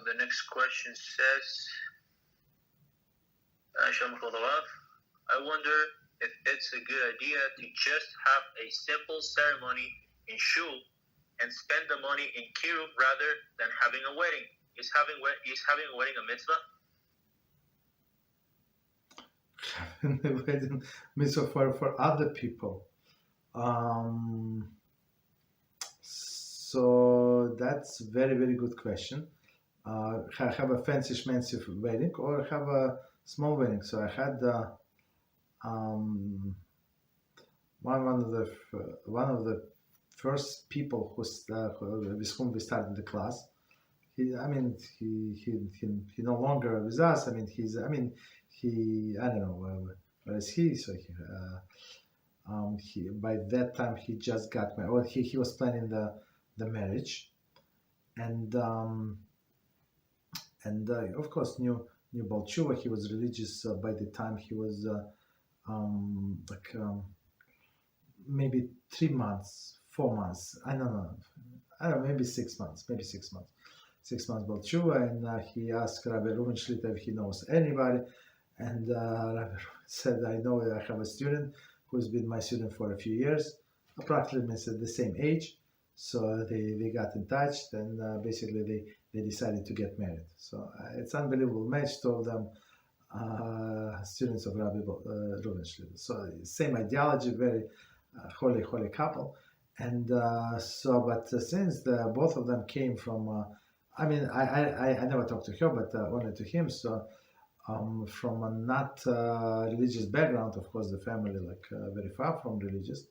The next question says, Shalom Cholav. I wonder if it's a good idea to just have a simple ceremony in shul and spend the money in kiruv rather than having a wedding. Is having a wedding a mitzvah? Having a wedding mitzvah for other people. So that's very, very good question. Have a fancy schmancy wedding or have a small wedding. So I had one of the first people with whom we started the class. He no longer with us. I don't know where is he. So he by that time he just got married. Well, he was planning the marriage, and of course knew Baal Teshuvah. He was religious by the time he was maybe 3 months, 4 months. I don't know, maybe 6 months. 6 months Baal Teshuvah, and he asked Rabbi if he knows anybody, and Rabbi said, I know I have a student who's been my student for a few years, approximately at the same age. So they got in touch, and basically they decided to get married. So it's unbelievable match, two of them students of Rabbi Rubinstein. So same ideology, very holy couple. And but since both of them came from, I never talked to her, but only to him. So from a not religious background, of course, the family very far from religious.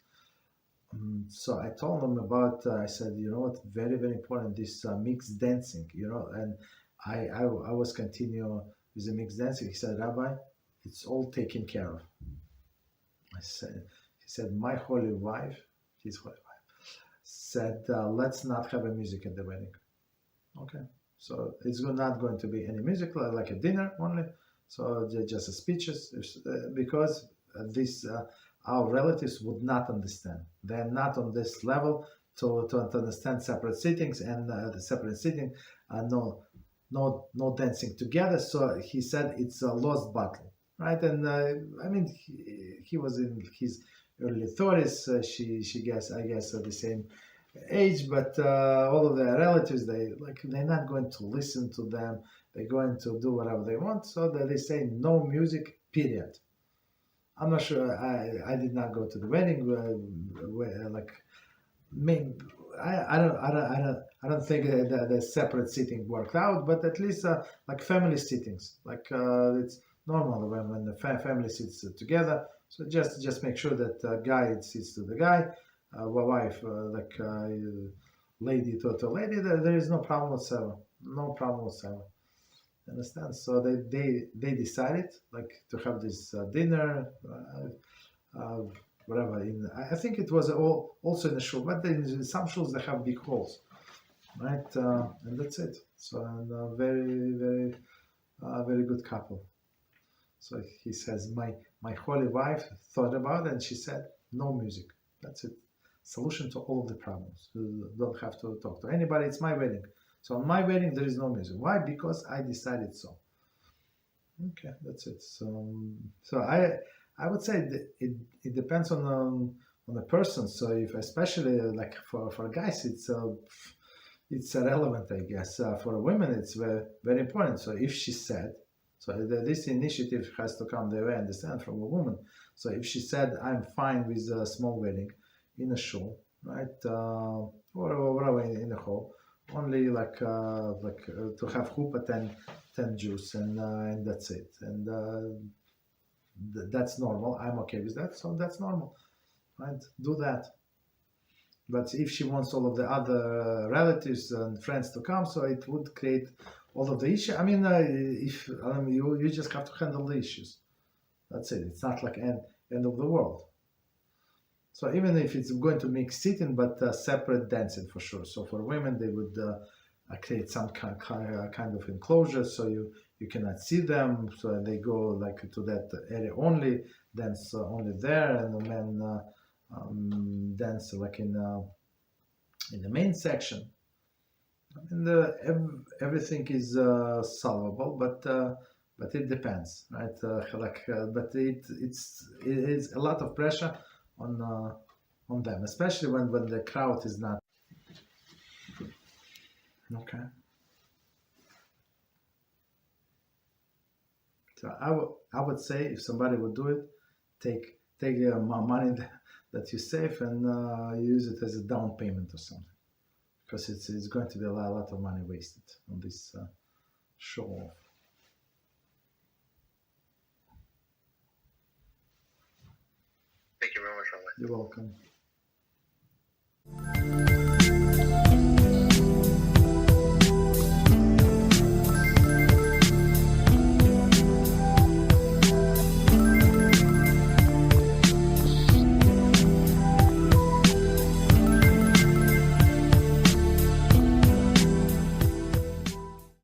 So I told them about, I said, you know what, very, very important, this mixed dancing, and I was continue with the mixed dancing. He said, Rabbi, it's all taken care of. He said, my holy wife, his holy wife, said, let's not have a music at the wedding. Okay. So it's not going to be any music, like a dinner only. So just speeches, because this our relatives would not understand. They are not on this level to understand separate sittings, and the separate sitting, no dancing together. So he said it's a lost battle, right? And he was in his early 30s. I guess at the same age, but all of their relatives, they're not going to listen to them. They're going to do whatever they want. So they say no music, period. I'm not sure. I did not go to the wedding. I don't think the separate seating worked out, but at least like family sittings, it's normal when the family sits together. So just make sure that guy sits to the guy, wife lady to lady. There is no problem whatsoever. No problem whatsoever. Understand? So they decided to have this dinner, whatever. I think it was also in the shul, but in some shuls they have big halls, right? And that's it. So very, very, very good couple. So he says, my holy wife thought about it, and she said, no music. That's it. Solution to all of the problems. You don't have to talk to anybody. It's my wedding. So on my wedding, there is no music. Why? Because I decided so. Okay, that's it. So I would say it depends on the person. So if especially for guys, it's irrelevant, I guess. For women, it's very, very important. So if she said, so this initiative has to come the way I understand from a woman. So if she said, I'm fine with a small wedding in a shul, right, or whatever in the hall, only to have chuppah 10 Jews, and that's it, and that's normal. I'm okay with that, so that's normal, right? Do that. But if she wants all of the other relatives and friends to come, so it would create all of the issues. You just have to handle the issues. That's it. It's not like end of the world. So even if it's going to mix sitting, but separate dancing for sure. So for women, they would create some kind of enclosure, so you cannot see them. So they go to that area only, dance only there, and the men dance in the main section. And everything is solvable, but it depends, right? But it is a lot of pressure on them, especially when the crowd is not okay. So I would say if somebody would do it, take money that you save and use it as a down payment or something, because it's going to be a lot of money wasted on this show off. Thank you very much, Rabbi. You're welcome.